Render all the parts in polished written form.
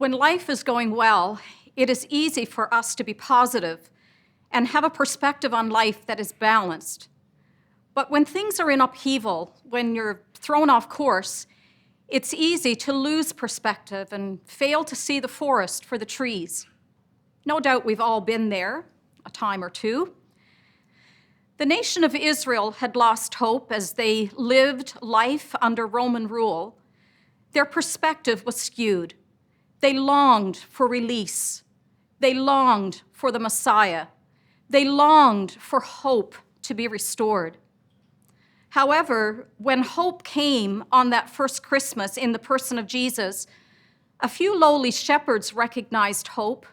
When life is going well, it is easy for us to be positive and have a perspective on life that is balanced. But when things are in upheaval, when you're thrown off course, it's easy to lose perspective and fail to see the forest for the trees. No doubt we've all been there a time or two. The nation of Israel had lost hope as they lived life under Roman rule. Their perspective was skewed. They longed for release. They longed for the Messiah. They longed for hope to be restored. However, when hope came on that first Christmas in the person of Jesus, a few lowly shepherds recognized hope,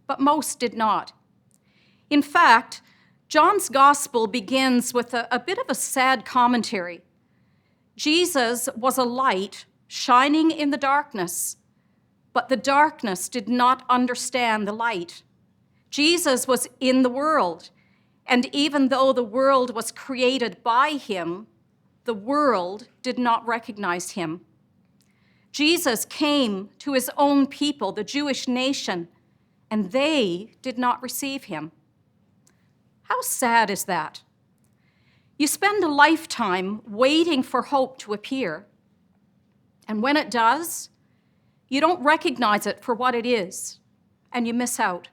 but most did not. In fact, John's gospel begins with a bit of a sad commentary. Jesus was a light shining in the darkness, but the darkness did not understand the light. Jesus was in the world, and even though the world was created by him, the world did not recognize him. Jesus came to his own people, the Jewish nation, and they did not receive him. How sad is that? You spend a lifetime waiting for hope to appear, and when it does, you don't recognize it for what it is, and you miss out.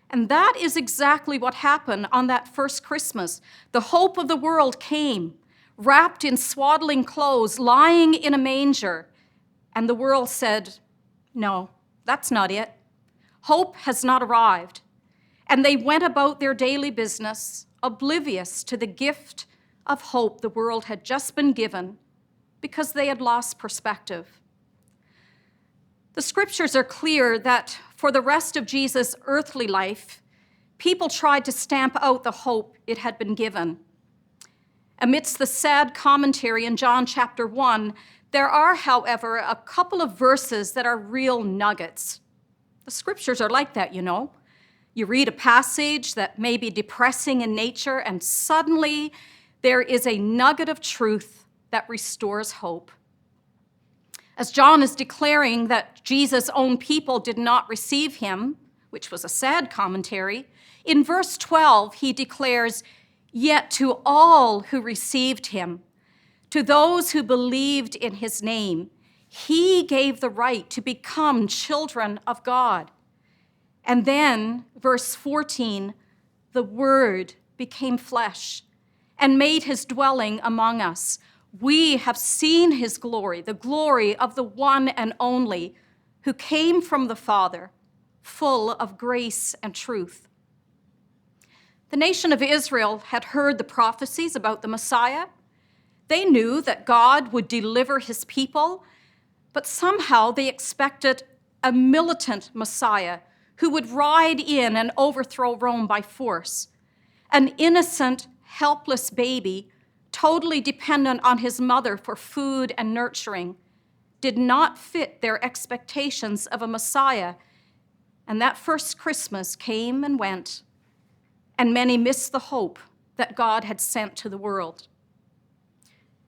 And that is exactly what happened on that first Christmas. The hope of the world came, wrapped in swaddling clothes, lying in a manger, and the world said, "No, that's not it. Hope has not arrived." And they went about their daily business, oblivious to the gift of hope the world had just been given, because they had lost perspective. The scriptures are clear that for the rest of Jesus' earthly life, people tried to stamp out the hope it had been given. Amidst the sad commentary in John chapter 1, there are, however, a couple of verses that are real nuggets. The scriptures are like that, you know. You read a passage that may be depressing in nature, and suddenly there is a nugget of truth that restores hope. As John is declaring that Jesus' own people did not receive him, which was a sad commentary, in verse 12 he declares, "Yet to all who received him, to those who believed in his name, he gave the right to become children of God." And then, verse 14, "The Word became flesh and made his dwelling among us. We have seen his glory, the glory of the one and only, who came from the Father, full of grace and truth." The nation of Israel had heard the prophecies about the Messiah. They knew that God would deliver his people, but somehow they expected a militant Messiah who would ride in and overthrow Rome by force. An innocent, helpless baby, totally dependent on his mother for food and nurturing, did not fit their expectations of a Messiah. And that first Christmas came and went, and many missed the hope that God had sent to the world.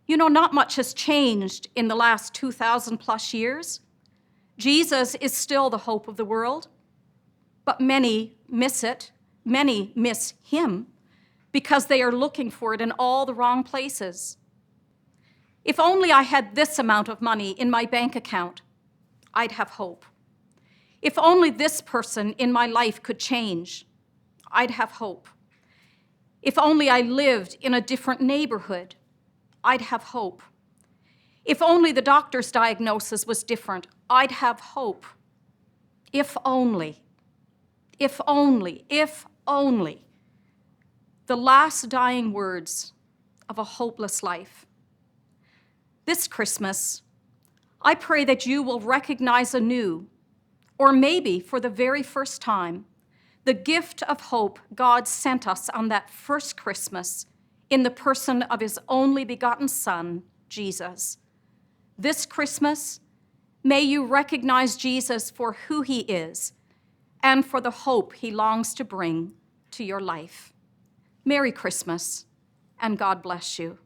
You know, not much has changed in the last 2,000 plus years. Jesus is still the hope of the world, but many miss it. Many miss him because they are looking for it in all the wrong places. If only I had this amount of money in my bank account, I'd have hope. If only this person in my life could change, I'd have hope. If only I lived in a different neighborhood, I'd have hope. If only the doctor's diagnosis was different, I'd have hope. If only, if only, if only. The last dying words of a hopeless life. This Christmas, I pray that you will recognize anew, or maybe for the very first time, the gift of hope God sent us on that first Christmas in the person of his only begotten Son, Jesus. This Christmas, may you recognize Jesus for who he is and for the hope he longs to bring to your life. Merry Christmas, and God bless you.